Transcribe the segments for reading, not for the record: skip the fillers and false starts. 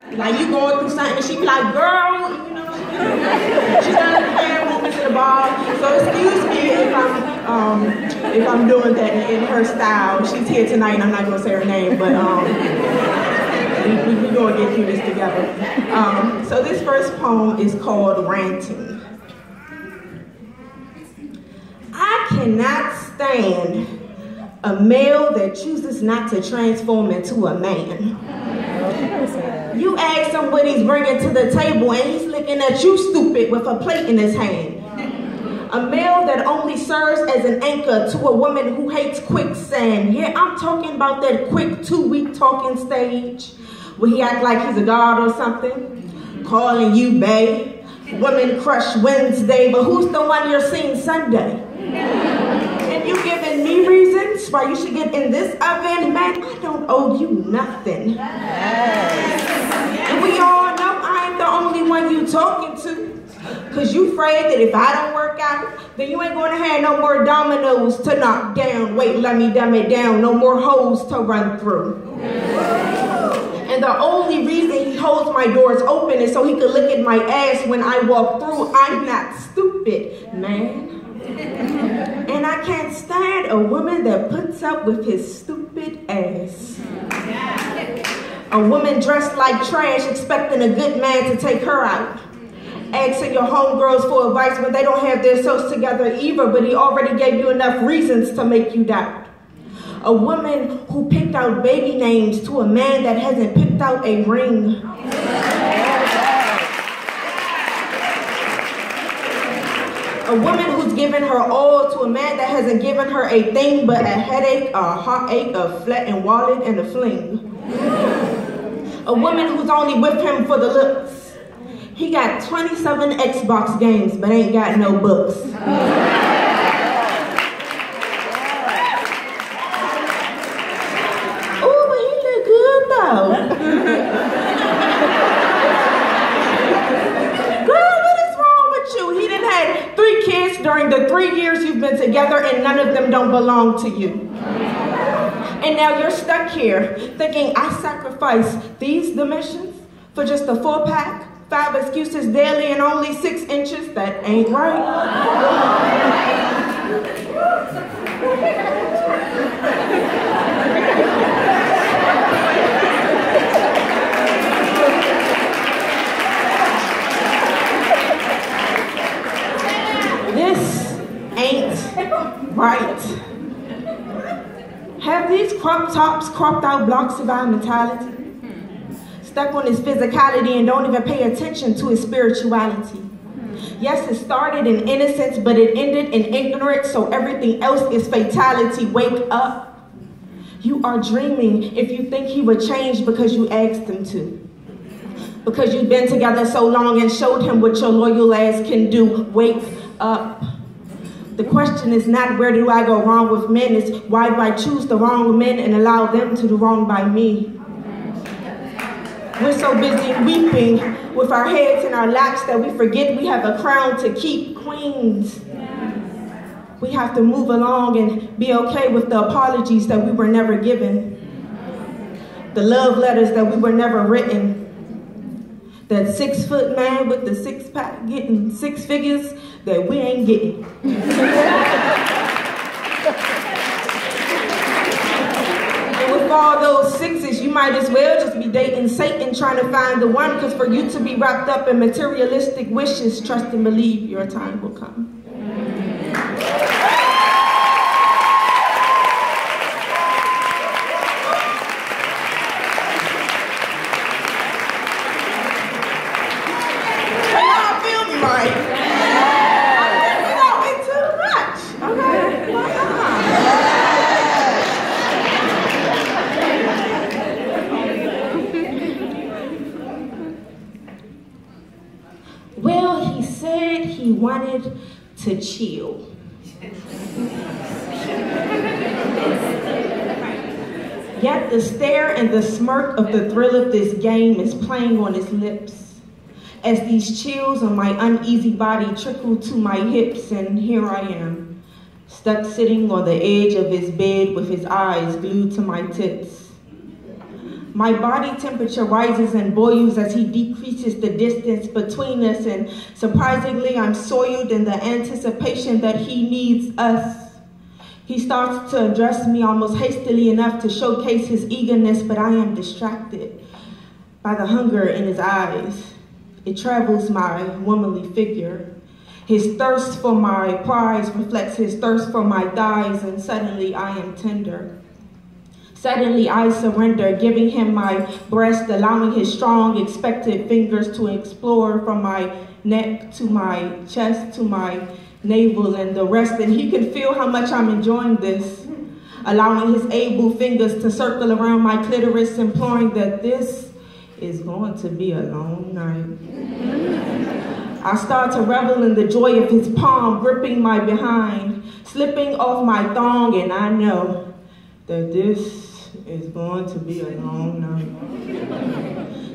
Like you going through something and she be like, girl, you know, she's done the hand movements in the bar. So excuse me if I'm doing that in her style. She's here tonight and I'm not gonna say her name, but we're gonna get through this together. So this first poem is called Ranting. I cannot stand a male that chooses not to transform into a man. You ask him what he's bringing to the table and he's looking at you stupid with a plate in his hand. A male that only serves as an anchor to a woman who hates quicksand. Yeah, I'm talking about that quick 2-week talking stage where he act like he's a god or something, calling you bae. Women crush Wednesday, but who's the one you're seeing Sunday? And you giving me reasons why you should get in this oven? Man, I don't owe you nothing. And we all know I ain't the only one you talking to. Cause you afraid that if I don't work out, then you ain't gonna have no more dominoes to knock down. Wait, let me dumb it down. No more holes to run through. And the only reason he holds my doors open is so he could look at my ass when I walk through. I'm not stupid, man. And I can't stand a woman that puts up with his stupid ass. A woman dressed like trash expecting a good man to take her out. Asking your homegirls for advice when they don't have their selves together either, but he already gave you enough reasons to make you doubt. A woman who picked out baby names to a man that hasn't picked out a ring. A woman who's given her all to a man that hasn't given her a thing but a headache, a heartache, a flattened wallet, and a fling. A woman who's only with him for the looks. He got 27 Xbox games but ain't got no books. Ooh, but he look good though. During the 3 years you've been together and none of them don't belong to you. And now you're stuck here thinking I sacrifice these dimensions for just a 4-pack, 5 excuses daily and only 6 inches. That ain't right. Right. Have these crop tops cropped out blocks of our mentality? Stuck on his physicality and don't even pay attention to his spirituality. Yes, it started in innocence, but it ended in ignorance, so everything else is fatality. Wake up. You are dreaming if you think he would change because you asked him to. Because you've been together so long and showed him what your loyal ass can do. Wake up. The question is not where do I go wrong with men, it's why do I choose the wrong men and allow them to do wrong by me? We're so busy weeping with our heads in our laps that we forget we have a crown to keep. Queens. We have to move along and be okay with the apologies that we were never given. The love letters that we were never written. That 6-foot man with the 6-pack getting 6 figures that we ain't getting. And with all those 6s, you might as well just be dating Satan trying to find the one, because for you to be wrapped up in materialistic wishes, trust and believe your time will come. Wanted to chill. Yet the stare and the smirk of the thrill of this game is playing on his lips as these chills on my uneasy body trickle to my hips, and here I am, stuck sitting on the edge of his bed with his eyes glued to my tits. My body temperature rises and boils as he decreases the distance between us, and surprisingly, I'm soiled in the anticipation that he needs us. He starts to address me almost hastily enough to showcase his eagerness, but I am distracted by the hunger in his eyes. It travels my womanly figure. His thirst for my prize reflects his thirst for my thighs, and suddenly I am tender. Suddenly I surrender, giving him my breast, allowing his strong, expectant fingers to explore from my neck to my chest to my navel and the rest. And he can feel how much I'm enjoying this, allowing his able fingers to circle around my clitoris, imploring that this is going to be a long night. I start to revel in the joy of his palm gripping my behind, slipping off my thong, and I know that this is going to be a long night.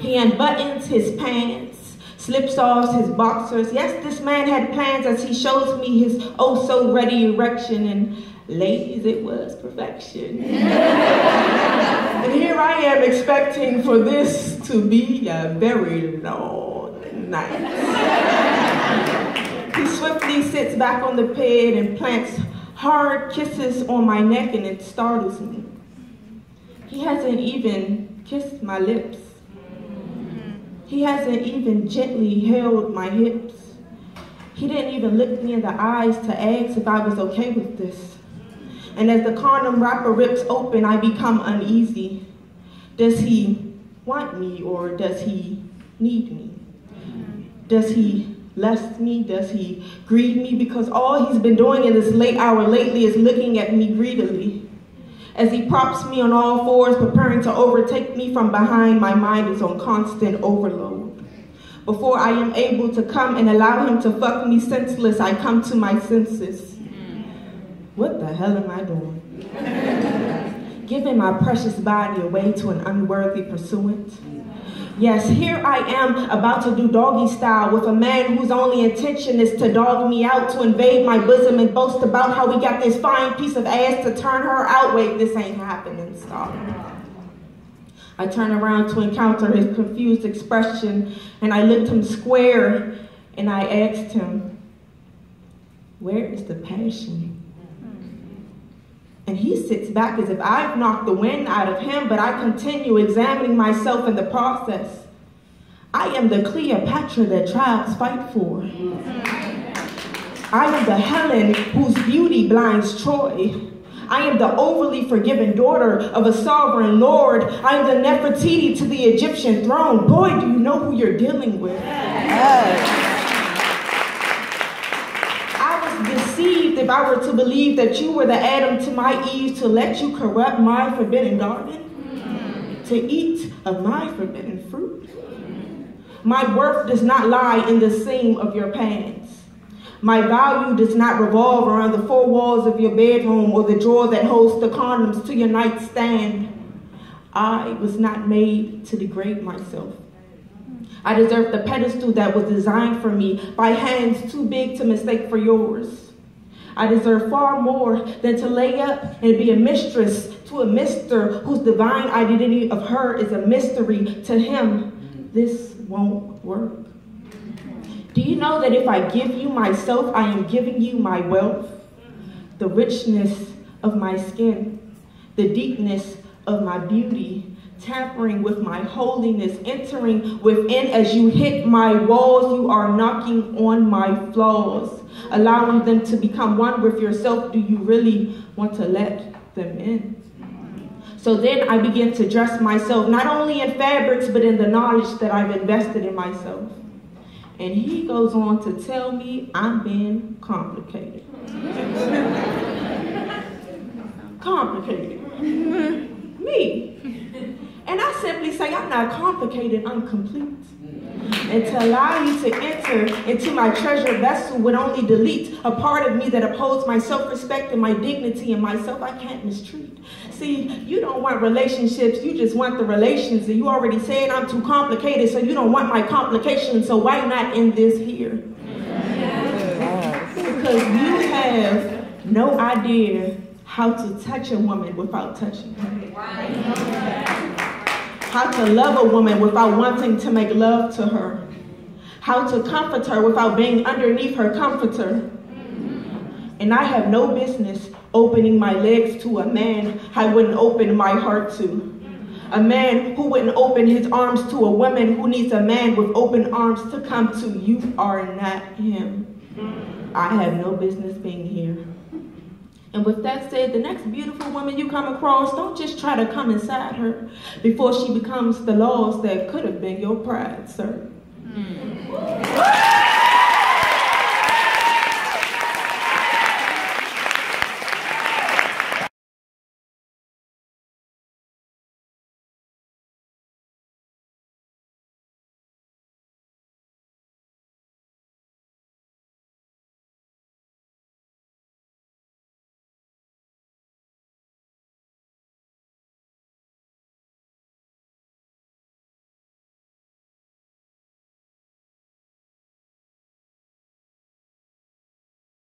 He unbuttons his pants, slips off his boxers. Yes, this man had plans as he shows me his oh-so-ready erection, and ladies, it was perfection. And here I am expecting for this to be a very long night. He swiftly sits back on the bed and plants hard kisses on my neck, and it startles me. He hasn't even kissed my lips. He hasn't even gently held my hips. He didn't even look me in the eyes to ask if I was okay with this. And as the condom wrapper rips open, I become uneasy. Does he want me, or does he need me? Does he lust me? Does he greed me? Because all he's been doing in this late hour lately is looking at me greedily. As he props me on all fours, preparing to overtake me from behind, my mind is on constant overload. Before I am able to come and allow him to fuck me senseless, I come to my senses. What the hell am I doing? Giving my precious body away to an unworthy pursuant? Yes, here I am about to do doggy style with a man whose only intention is to dog me out, to invade my bosom and boast about how we got this fine piece of ass to turn her out. Wait, this ain't happening, stop. I turn around to encounter his confused expression, and I looked him square and I asked him, where is the passion? And he sits back as if I've knocked the wind out of him, but I continue examining myself in the process. I am the Cleopatra that tribes fight for. I am the Helen whose beauty blinds Troy. I am the overly forgiven daughter of a sovereign lord. I am the Nefertiti to the Egyptian throne. Boy, do you know who you're dealing with. Deceived if I were to believe that you were the Adam to my Eve, to let you corrupt my forbidden garden, to eat of my forbidden fruit. My worth does not lie in the seam of your pants. My value does not revolve around the four walls of your bedroom or the drawer that holds the condoms to your nightstand. I was not made to degrade myself. I deserve the pedestal that was designed for me by hands too big to mistake for yours. I deserve far more than to lay up and be a mistress to a mister whose divine identity of her is a mystery to him. This won't work. Do you know that if I give you myself, I am giving you my wealth, the richness of my skin, the deepness of my beauty, tampering with my holiness, entering within as you hit my walls, you are knocking on my flaws, allowing them to become one with yourself. Do you really want to let them in? So then I begin to dress myself, not only in fabrics, but in the knowledge that I've invested in myself. And he goes on to tell me I'm being complicated. Complicated. Me. And I simply say, I'm not complicated, I'm complete. And to allow you to enter into my treasure vessel would only delete a part of me that upholds my self-respect and my dignity and myself I can't mistreat. See, you don't want relationships, you just want the relations. And you already said I'm too complicated, so you don't want my complications, so why not end this here? Because you have no idea how to touch a woman without touching her. how to love a woman without wanting to make love to her, how to comfort her without being underneath her comforter. And I have no business opening my legs to a man I wouldn't open my heart to. A man who wouldn't open his arms to a woman who needs a man with open arms to come to. You are not him. I have no business being here. And with that said, the next beautiful woman you come across, don't just try to come inside her before she becomes the laws that could have been your pride, sir.